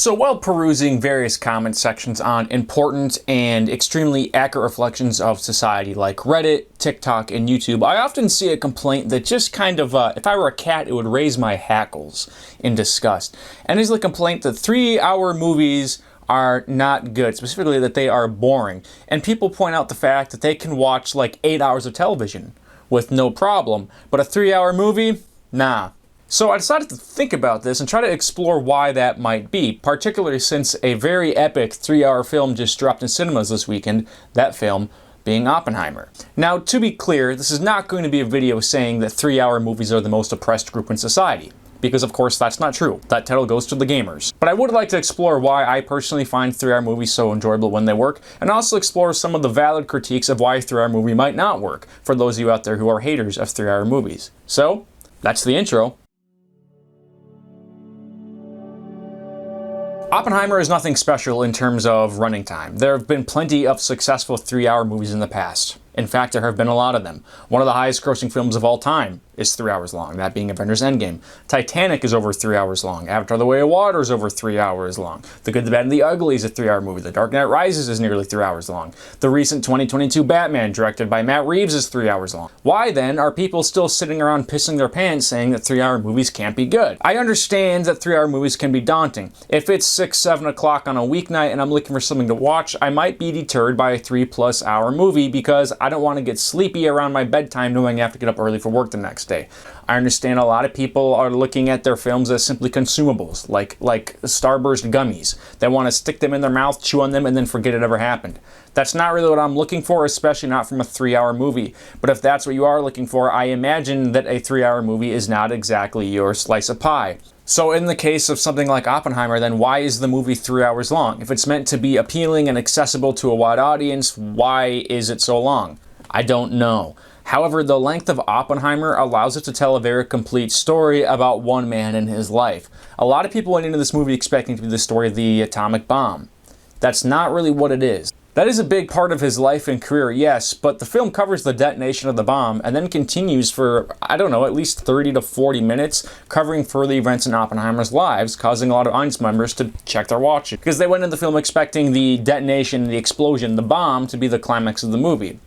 So while perusing various comment sections on important and extremely accurate reflections of society like Reddit, TikTok, and YouTube, I often see a complaint that just kind of, if I were a cat, it would raise my hackles in disgust. And it's the complaint that 3-hour movies are not good, specifically that they are boring. And people point out the fact that they can watch like 8 hours of television with no problem, but a 3-hour movie? Nah. So I decided to think about this and try to explore why that might be, particularly since a very epic 3-hour film just dropped in cinemas this weekend, that film being Oppenheimer. Now, to be clear, this is not going to be a video saying that 3-hour movies are the most oppressed group in society, because of course that's not true. That title goes to the gamers. But I would like to explore why I personally find 3-hour movies so enjoyable when they work, and also explore some of the valid critiques of why a 3-hour movie might not work, for those of you out there who are haters of 3-hour movies. So, that's the intro. Oppenheimer is nothing special in terms of running time. There have been plenty of successful 3-hour movies in the past. In fact, there have been a lot of them. One of the highest grossing films of all time is 3 hours long, that being Avengers Endgame. Titanic is over 3 hours long. Avatar: The Way of Water is over 3 hours long. The Good, the Bad, and the Ugly is a 3-hour movie. The Dark Knight Rises is nearly 3 hours long. The recent 2022 Batman, directed by Matt Reeves, is 3 hours long. Why then are people still sitting around pissing their pants saying that 3-hour movies can't be good? I understand that 3-hour movies can be daunting. If it's 6, 7 o'clock on a weeknight and I'm looking for something to watch, I might be deterred by a 3+ hour movie because I don't want to get sleepy around my bedtime knowing I have to get up early for work the next day. I understand a lot of people are looking at their films as simply consumables, like Starburst gummies. They want to stick them in their mouth, chew on them, and then forget it ever happened. That's not really what I'm looking for, especially not from a 3-hour movie. But if that's what you are looking for, I imagine that a 3-hour movie is not exactly your slice of pie. So in the case of something like Oppenheimer, then why is the movie 3 hours long? If it's meant to be appealing and accessible to a wide audience, why is it so long? I don't know. However, the length of Oppenheimer allows it to tell a very complete story about one man and his life. A lot of people went into this movie expecting to be the story of the atomic bomb. That's not really what it is. That is a big part of his life and career, yes, but the film covers the detonation of the bomb and then continues for, I don't know, at least 30 to 40 minutes, covering further events in Oppenheimer's lives, causing a lot of audience members to check their watches, because they went into the film expecting the detonation, the explosion, the bomb to be the climax of the movie,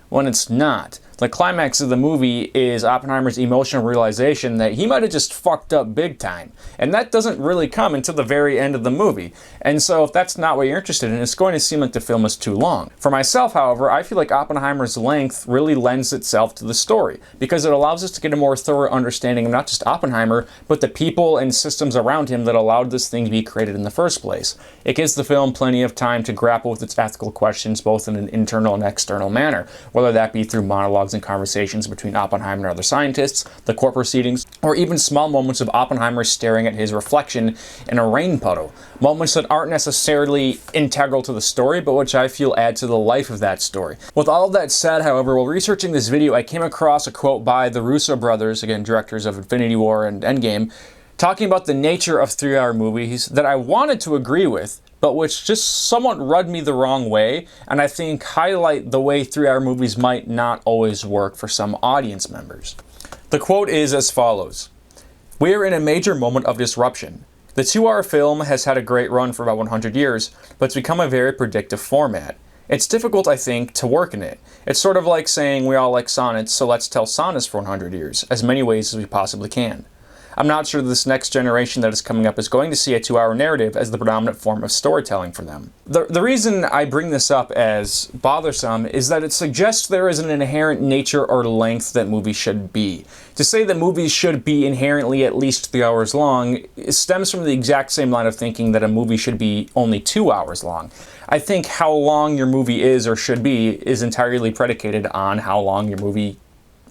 when it's not. The climax of the movie is Oppenheimer's emotional realization that he might have just fucked up big time. And that doesn't really come until the very end of the movie. And so if that's not what you're interested in, it's going to seem like the film is too long. For myself, however, I feel like Oppenheimer's length really lends itself to the story, because it allows us to get a more thorough understanding of not just Oppenheimer, but the people and systems around him that allowed this thing to be created in the first place. It gives the film plenty of time to grapple with its ethical questions, both in an internal and external manner, whether that be through monologues and conversations between Oppenheimer and other scientists, the court proceedings, or even small moments of Oppenheimer staring at his reflection in a rain puddle. Moments that aren't necessarily integral to the story, but which I feel add to the life of that story. With all of that said, however, while researching this video, I came across a quote by the Russo brothers, again, directors of Infinity War and Endgame, talking about the nature of 3-hour movies that I wanted to agree with, but which just somewhat rubbed me the wrong way, and I think highlight the way 3-hour movies might not always work for some audience members. The quote is as follows: "We are in a major moment of disruption. The 2-hour film has had a great run for about 100 years, but it's become a very predictive format. It's difficult, I think, to work in it. It's sort of like saying we all like sonnets, so let's tell sonnets for 100 years, as many ways as we possibly can. I'm not sure this next generation that is coming up is going to see a 2-hour narrative as the predominant form of storytelling for them." The reason I bring this up as bothersome is that it suggests there is an inherent nature or length that movies should be. To say that movies should be inherently at least 3 hours long stems from the exact same line of thinking that a movie should be only 2 hours long. I think how long your movie is or should be is entirely predicated on how long your movie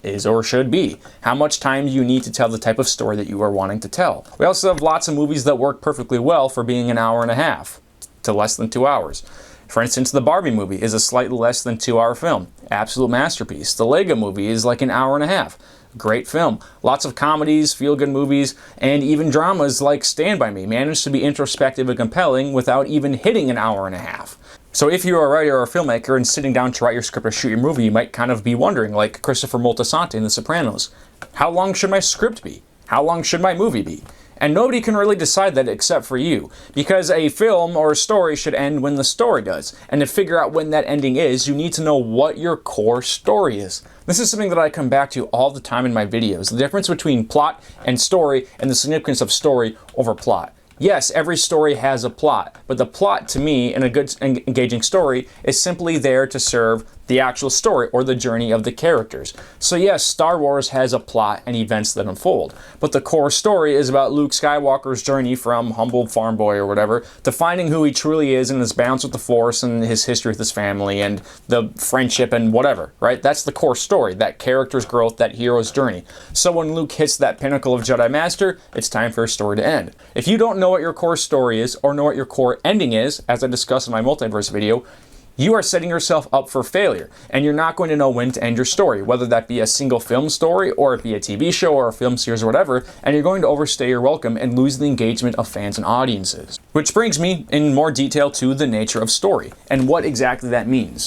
is or should be. How much time do you need to tell the type of story that you are wanting to tell? We also have lots of movies that work perfectly well for being an hour and a half to less than 2 hours. For instance, the Barbie movie is a slightly less than 2-hour film. Absolute masterpiece. The Lego movie is like an hour and a half. Great film. Lots of comedies, feel-good movies, and even dramas like Stand By Me manage to be introspective and compelling without even hitting an hour and a half. So if you're a writer or a filmmaker and sitting down to write your script or shoot your movie, you might kind of be wondering, like Christopher Moltisanti in The Sopranos, how long should my script be? How long should my movie be? And nobody can really decide that except for you, because a film or a story should end when the story does. And to figure out when that ending is, you need to know what your core story is. This is something that I come back to all the time in my videos, the difference between plot and story and the significance of story over plot. Yes, every story has a plot, but the plot to me in a good engaging story is simply there to serve the actual story or the journey of the characters. So yes, Star Wars has a plot and events that unfold, but the core story is about Luke Skywalker's journey from humble farm boy or whatever to finding who he truly is and his balance with the Force and his history with his family and the friendship and whatever, right? That's the core story, that character's growth, that hero's journey. So when Luke hits that pinnacle of Jedi Master, it's time for his story to end. If you don't know what your core story is or know what your core ending is, as I discussed in my multiverse video, you are setting yourself up for failure, and you're not going to know when to end your story, whether that be a single film story or it be a TV show or a film series or whatever, and you're going to overstay your welcome and lose the engagement of fans and audiences. Which brings me in more detail to the nature of story and what exactly that means.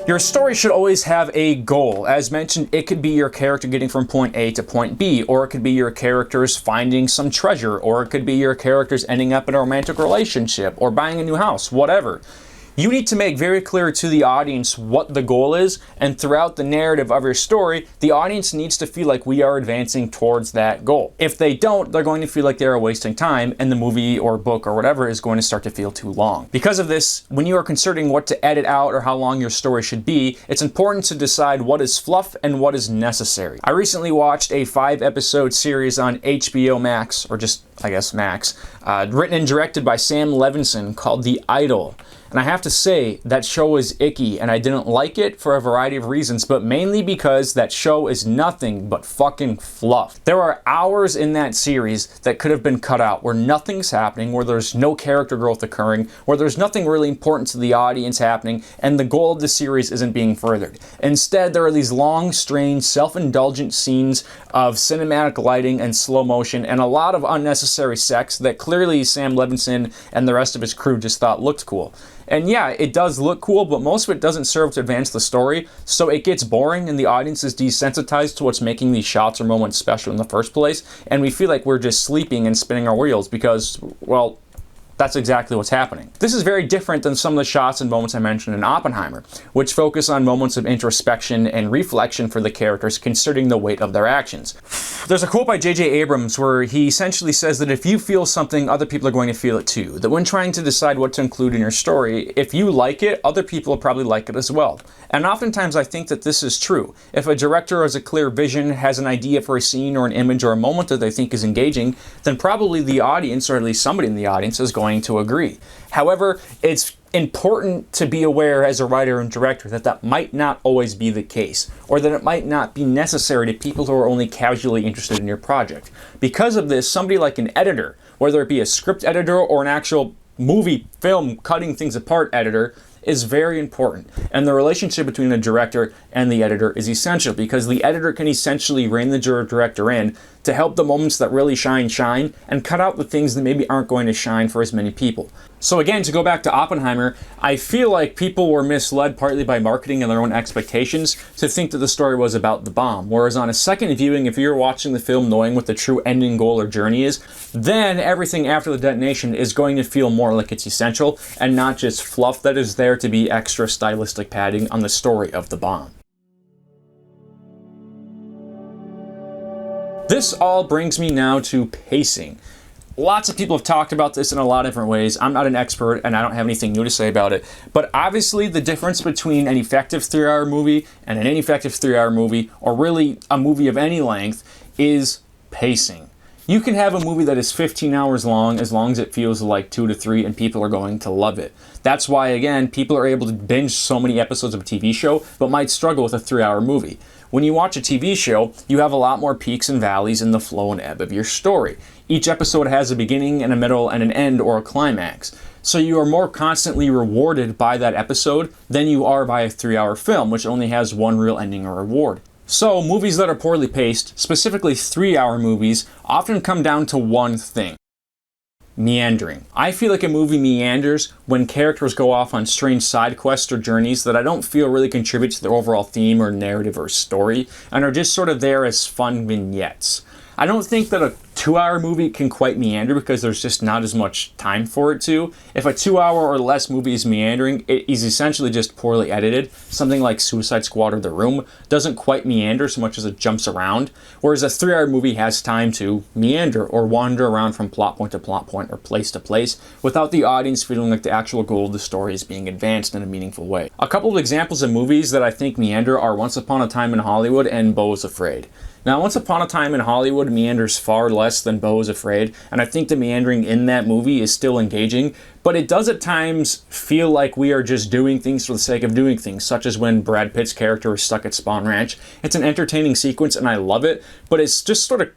Your story should always have a goal. As mentioned, it could be your character getting from point A to point B, or it could be your characters finding some treasure, or it could be your characters ending up in a romantic relationship, or buying a new house, whatever. You need to make very clear to the audience what the goal is, and throughout the narrative of your story, the audience needs to feel like we are advancing towards that goal. If they don't, they're going to feel like they are wasting time, and the movie or book or whatever is going to start to feel too long. Because of this, when you are considering what to edit out or how long your story should be, it's important to decide what is fluff and what is necessary. I recently watched a 5-episode series on HBO Max, or just, I guess, Max, written and directed by Sam Levinson called The Idol. And I have to say, that show is icky, and I didn't like it for a variety of reasons, but mainly because that show is nothing but fucking fluff. There are hours in that series that could have been cut out, where nothing's happening, where there's no character growth occurring, where there's nothing really important to the audience happening, and the goal of the series isn't being furthered. Instead, there are these long, strange, self-indulgent scenes of cinematic lighting and slow motion, and a lot of unnecessary sex that clearly Sam Levinson and the rest of his crew just thought looked cool. And yeah, it does look cool, but most of it doesn't serve to advance the story, so it gets boring and the audience is desensitized to what's making these shots or moments special in the first place, and we feel like we're just sleeping and spinning our wheels because, well, that's exactly what's happening. This is very different than some of the shots and moments I mentioned in Oppenheimer, which focus on moments of introspection and reflection for the characters considering the weight of their actions. There's a quote by J.J. Abrams where he essentially says that if you feel something, other people are going to feel it too. That when trying to decide what to include in your story, if you like it, other people will probably like it as well. And oftentimes I think that this is true. If a director has a clear vision, has an idea for a scene or an image or a moment that they think is engaging, then probably the audience, or at least somebody in the audience, is going to agree. However, it's important to be aware as a writer and director that that might not always be the case, or that it might not be necessary to people who are only casually interested in your project. Because of this, somebody like an editor, whether it be a script editor or an actual movie, film, cutting things apart editor, is very important. And the relationship between the director and the editor is essential, because the editor can essentially rein the director in to help the moments that really shine, and cut out the things that maybe aren't going to shine for as many people. So again, to go back to Oppenheimer, I feel like people were misled partly by marketing and their own expectations to think that the story was about the bomb. Whereas on a second viewing, if you're watching the film knowing what the true ending goal or journey is, then everything after the detonation is going to feel more like it's essential and not just fluff that is there to be extra stylistic padding on the story of the bomb. This all brings me now to pacing. Lots of people have talked about this in a lot of different ways. I'm not an expert and I don't have anything new to say about it, but obviously the difference between an effective 3-hour movie and an ineffective 3-hour movie, or really a movie of any length, is pacing. You can have a movie that is 15 hours long as it feels like 2 to 3 and people are going to love it. That's why, again, people are able to binge so many episodes of a TV show but might struggle with a 3-hour movie. When you watch a TV show, you have a lot more peaks and valleys in the flow and ebb of your story. Each episode has a beginning and a middle and an end or a climax. So you are more constantly rewarded by that episode than you are by a 3-hour film, which only has one real ending or reward. So movies that are poorly paced, specifically 3-hour movies, often come down to one thing: Meandering. I feel like a movie meanders when characters go off on strange side quests or journeys that I don't feel really contribute to the overall theme or narrative or story, and are just sort of there as fun vignettes. I don't think that a 2-hour movie can quite meander because there's just not as much time for it to. If a 2-hour or less movie is meandering, it is essentially just poorly edited. Something like Suicide Squad or The Room doesn't quite meander so much as it jumps around, whereas a 3-hour movie has time to meander or wander around from plot point to plot point or place to place without the audience feeling like the actual goal of the story is being advanced in a meaningful way. A couple of examples of movies that I think meander are Once Upon a Time in Hollywood and Beau is Afraid. Now, Once Upon a Time in Hollywood meanders far less than Beau is Afraid, and I think the meandering in that movie is still engaging, but it does at times feel like we are just doing things for the sake of doing things, such as when Brad Pitt's character is stuck at Spawn Ranch. It's an entertaining sequence and I love it, but it's just sort of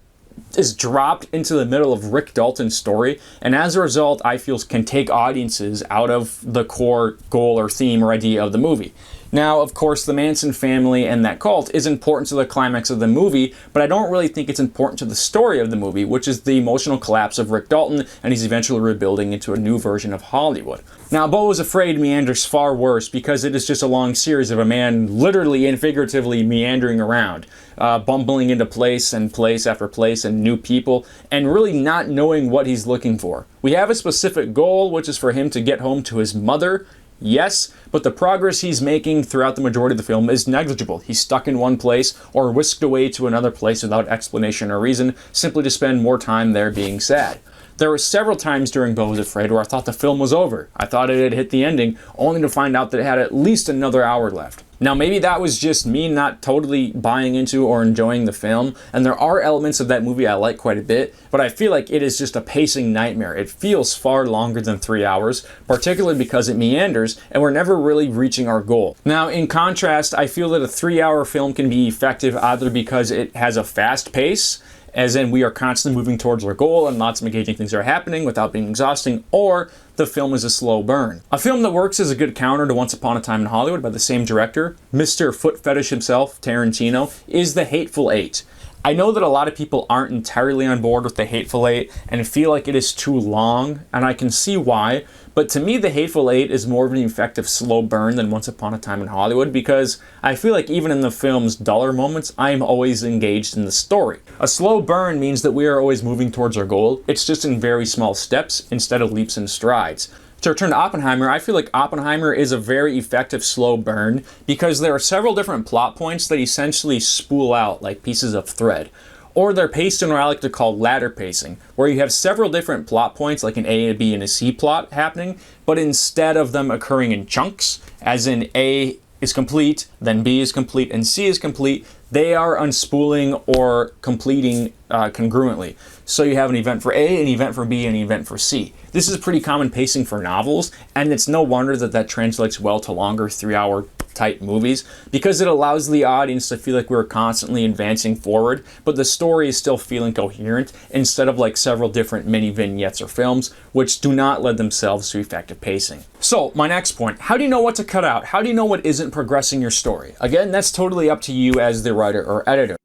is dropped into the middle of Rick Dalton's story, and as a result, I feel can take audiences out of the core goal or theme or idea of the movie. Now, of course, the Manson family and that cult is important to the climax of the movie, but I don't really think it's important to the story of the movie, which is the emotional collapse of Rick Dalton, and he's eventually rebuilding into a new version of Hollywood. Now, Beau is Afraid meanders far worse because it is just a long series of a man literally and figuratively meandering around, bumbling into place after place and new people, and really not knowing what he's looking for. We have a specific goal, which is for him to get home to his mother. Yes, but the progress he's making throughout the majority of the film is negligible. He's stuck in one place or whisked away to another place without explanation or reason, simply to spend more time there being sad. There were several times during Beau is Afraid where I thought the film was over. I thought it had hit the ending, only to find out that it had at least another hour left. Now, maybe that was just me not totally buying into or enjoying the film, and there are elements of that movie I like quite a bit, but I feel like it is just a pacing nightmare. It feels far longer than 3 hours, particularly because it meanders, and we're never really reaching our goal. Now, in contrast, I feel that a 3-hour film can be effective either because it has a fast pace, as in we are constantly moving towards our goal and lots of engaging things are happening without being exhausting, or the film is a slow burn. A film that works as a good counter to Once Upon a Time in Hollywood by the same director, Mr. Foot Fetish himself, Tarantino, is The Hateful Eight. I know that a lot of people aren't entirely on board with The Hateful Eight and feel like it is too long, and I can see why, but to me The Hateful Eight is more of an effective slow burn than Once Upon a Time in Hollywood because I feel like even in the film's duller moments, I am always engaged in the story. A slow burn means that we are always moving towards our goal, it's just in very small steps instead of leaps and strides. To return to Oppenheimer, I feel like Oppenheimer is a very effective slow burn because there are several different plot points that essentially spool out like pieces of thread. Or they're paced in what I like to call ladder pacing, where you have several different plot points like an A, a B, and a C plot happening, but instead of them occurring in chunks, as in A is complete, then B is complete, and C is complete, they are unspooling or completing congruently. So you have an event for A, an event for B, and an event for C. This is pretty common pacing for novels, and it's no wonder that that translates well to longer 3-hour type movies because it allows the audience to feel like we're constantly advancing forward, but the story is still feeling coherent instead of like several different mini vignettes or films, which do not lend themselves to effective pacing. So, my next point, how do you know what to cut out? How do you know what isn't progressing your story? Again, that's totally up to you as the writer or editor.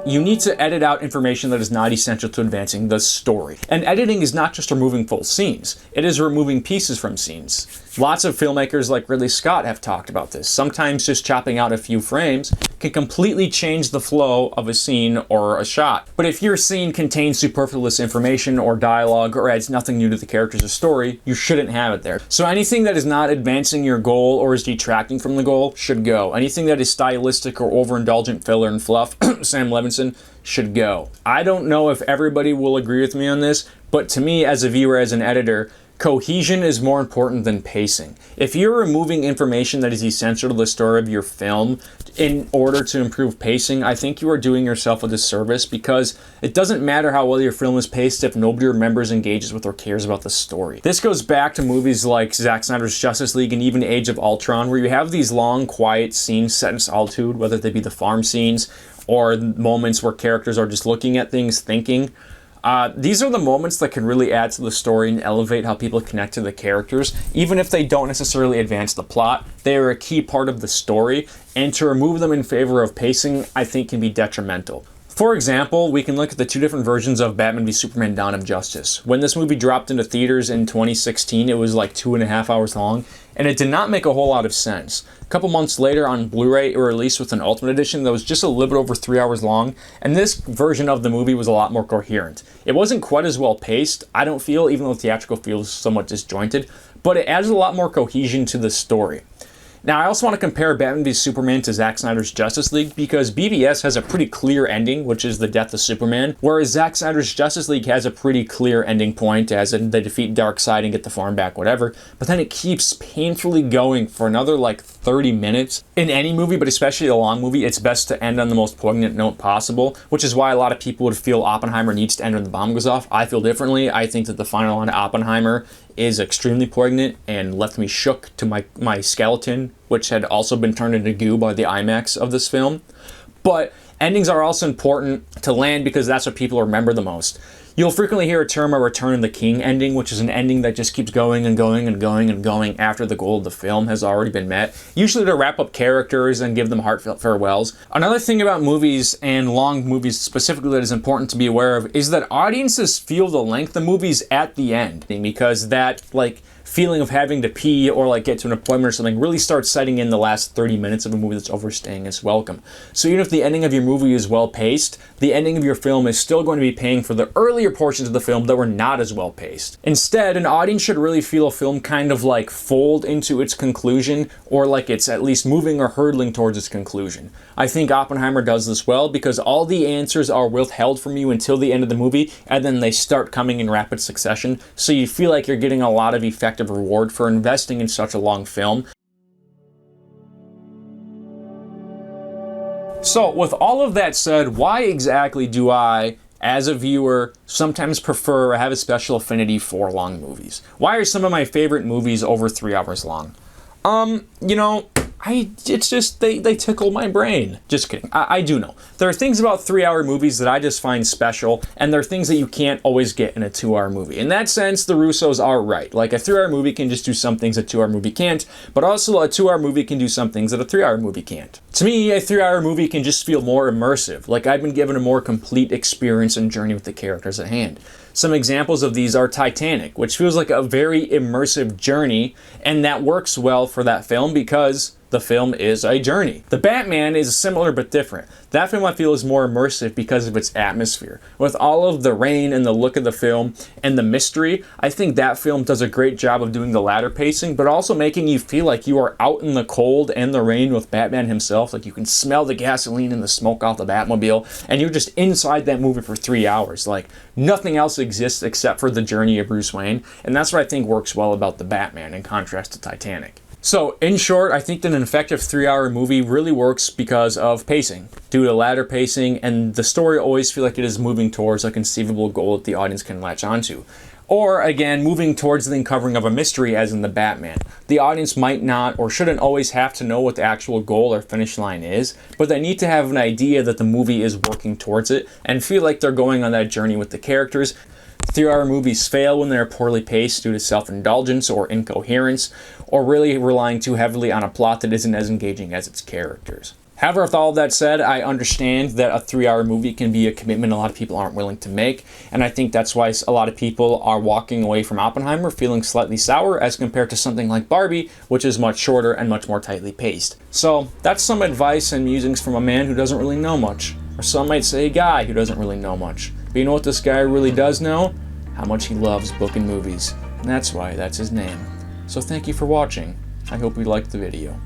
You need to edit out information that is not essential to advancing the story. And editing is not just removing full scenes, it is removing pieces from scenes. Lots of filmmakers like Ridley Scott have talked about this. Sometimes just chopping out a few frames can completely change the flow of a scene or a shot. But if your scene contains superfluous information or dialogue or adds nothing new to the characters or story, you shouldn't have it there. So anything that is not advancing your goal or is detracting from the goal should go. Anything that is stylistic or overindulgent filler and fluff, Sam Levinson, should go. I don't know if everybody will agree with me on this, but to me as a viewer, as an editor, cohesion is more important than pacing. If you're removing information that is essential to the story of your film in order to improve pacing, I think you are doing yourself a disservice because it doesn't matter how well your film is paced if nobody remembers, engages with, or cares about the story. This goes back to movies like Zack Snyder's Justice League and even Age of Ultron, where you have these long, quiet scenes set in solitude, whether they be the farm scenes or moments where characters are just looking at things, thinking. These are the moments that can really add to the story and elevate how people connect to the characters. Even if they don't necessarily advance the plot, they are a key part of the story, and to remove them in favor of pacing, I think can be detrimental. For example, we can look at the two different versions of Batman v Superman: Dawn of Justice. When this movie dropped into theaters in 2016, it was like 2.5 hours long, and it did not make a whole lot of sense. A couple months later on Blu-ray, it released with an Ultimate Edition that was just a little bit over 3 hours long, and this version of the movie was a lot more coherent. It wasn't quite as well paced, I don't feel, even though the theatrical feels somewhat disjointed, but it adds a lot more cohesion to the story. Now, I also want to compare Batman v Superman to Zack Snyder's Justice League because BVS has a pretty clear ending, which is the death of Superman, whereas Zack Snyder's Justice League has a pretty clear ending point, as in they defeat Darkseid and get the farm back, whatever, but then it keeps painfully going for another like 30 minutes. In any movie, but especially a long movie, it's best to end on the most poignant note possible, which is why a lot of people would feel Oppenheimer needs to end when the bomb goes off. I feel differently. I think that the final on Oppenheimer is extremely poignant and left me shook to my skeleton, which had also been turned into goo by the IMAX of this film. But endings are also important to land because that's what people remember the most. You'll frequently hear a term, a Return of the King ending, which is an ending that just keeps going and going and going and going after the goal of the film has already been met, usually to wrap up characters and give them heartfelt farewells. Another thing about movies, and long movies specifically, that is important to be aware of is that audiences feel the length of movies at the end, because that feeling of having to pee or get to an appointment or something really starts setting in the last 30 minutes of a movie that's overstaying its welcome. So even if the ending of your movie is well paced, the ending of your film is still going to be paying for the earlier portions of the film that were not as well paced. Instead, an audience should really feel a film kind of fold into its conclusion, or it's at least moving or hurtling towards its conclusion. I think Oppenheimer does this well because all the answers are withheld from you until the end of the movie, and then they start coming in rapid succession, so you feel like you're getting a lot of effective reward for investing in such a long film. So with all of that said, why exactly do I, as a viewer, sometimes prefer or have a special affinity for long movies? Why are some of my favorite movies over 3 hours long? It's just, they tickle my brain. Just kidding. I do know. There are things about 3-hour movies that I just find special, and there are things that you can't always get in a 2-hour movie. In that sense, the Russos are right. A 3-hour movie can just do some things a 2-hour movie can't, but also a 2-hour movie can do some things that a 3-hour movie can't. To me, a 3-hour movie can just feel more immersive, I've been given a more complete experience and journey with the characters at hand. Some examples of these are Titanic, which feels like a very immersive journey, and that works well for that film because the film is a journey. The Batman is similar but different. That film I feel is more immersive because of its atmosphere. With all of the rain and the look of the film and the mystery, I think that film does a great job of doing the latter pacing, but also making you feel like you are out in the cold and the rain with Batman himself. You can smell the gasoline and the smoke off the Batmobile, and you're just inside that movie for 3 hours. Nothing else exists except for the journey of Bruce Wayne, and that's what I think works well about the Batman in contrast to Titanic. So, in short, I think that an effective 3-hour movie really works because of pacing, due to ladder pacing, and the story always feel like it is moving towards a conceivable goal that the audience can latch onto. Or, again, moving towards the uncovering of a mystery, as in the Batman. The audience might not or shouldn't always have to know what the actual goal or finish line is, but they need to have an idea that the movie is working towards it, and feel like they're going on that journey with the characters. 3-hour movies fail when they're poorly paced due to self-indulgence or incoherence, or really relying too heavily on a plot that isn't as engaging as its characters. However, with all of that said, I understand that a 3-hour movie can be a commitment a lot of people aren't willing to make, and I think that's why a lot of people are walking away from Oppenheimer feeling slightly sour as compared to something like Barbie, which is much shorter and much more tightly paced. So, that's some advice and musings from a man who doesn't really know much. Or some might say a guy who doesn't really know much. But you know what this guy really does know? How much he loves booking movies. And that's why that's his name. So thank you for watching. I hope you liked the video.